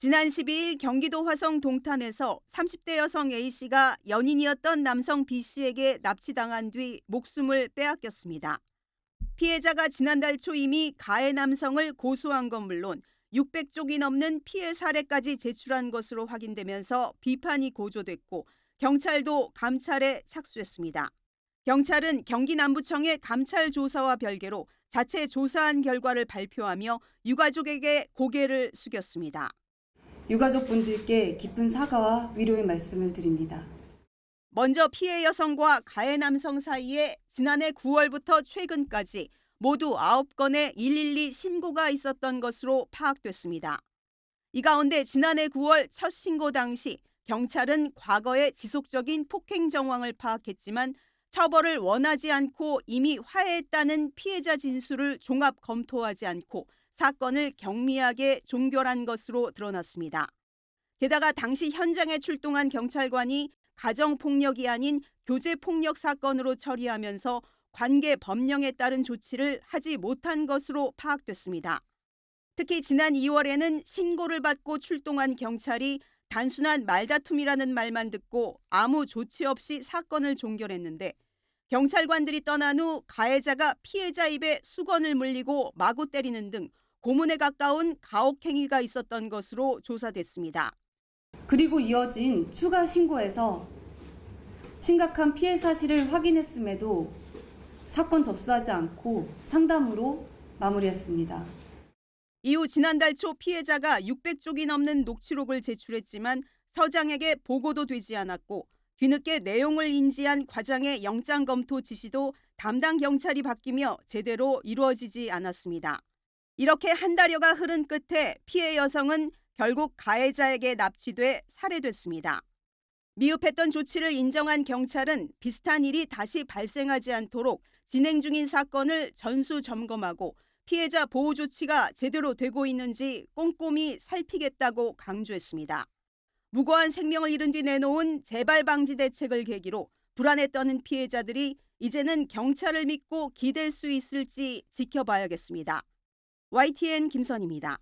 지난 12일 경기도 화성 동탄에서 30대 여성 A씨가 연인이었던 남성 B씨에게 납치당한 뒤 목숨을 빼앗겼습니다. 피해자가 지난달 초 이미 가해 남성을 고소한 건 물론 600쪽이 넘는 피해 사례까지 제출한 것으로 확인되면서 비판이 고조됐고 경찰도 감찰에 착수했습니다. 경찰은 경기 남부청의 감찰 조사와 별개로 자체 조사한 결과를 발표하며 유가족에게 고개를 숙였습니다. 유가족분들께 깊은 사과와 위로의 말씀을 드립니다. 먼저 피해 여성과 가해 남성 사이에 지난해 9월부터 최근까지 모두 9건의 112 신고가 있었던 것으로 파악됐습니다. 이 가운데 지난해 9월 첫 신고 당시 경찰은 과거의 지속적인 폭행 정황을 파악했지만 처벌을 원하지 않고 이미 화해했다는 피해자 진술을 종합 검토하지 않고 사건을 경미하게 종결한 것으로 드러났습니다. 게다가 당시 현장에 출동한 경찰관이 가정폭력이 아닌 교제폭력 사건으로 처리하면서 관계 법령에 따른 조치를 하지 못한 것으로 파악됐습니다. 특히 지난 2월에는 신고를 받고 출동한 경찰이 단순한 말다툼이라는 말만 듣고 아무 조치 없이 사건을 종결했는데 경찰관들이 떠난 후 가해자가 피해자 입에 수건을 물리고 마구 때리는 등 고문에 가까운 가혹행위가 있었던 것으로 조사됐습니다. 그리고 이어진 추가 신고에서 심각한 피해 사실을 확인했음에도 사건 접수하지 않고 상담으로 마무리했습니다. 이후 지난달 초 피해자가 600쪽이 넘는 녹취록을 제출했지만 서장에게 보고도 되지 않았고 뒤늦게 내용을 인지한 과장의 영장검토 지시도 담당 경찰이 바뀌며 제대로 이루어지지 않았습니다. 이렇게 한 달여가 흐른 끝에 피해 여성은 결국 가해자에게 납치돼 살해됐습니다. 미흡했던 조치를 인정한 경찰은 비슷한 일이 다시 발생하지 않도록 진행 중인 사건을 전수 점검하고 피해자 보호 조치가 제대로 되고 있는지 꼼꼼히 살피겠다고 강조했습니다. 무고한 생명을 잃은 뒤 내놓은 재발 방지 대책을 계기로 불안에 떠는 피해자들이 이제는 경찰을 믿고 기댈 수 있을지 지켜봐야겠습니다. YTN 김선희입니다.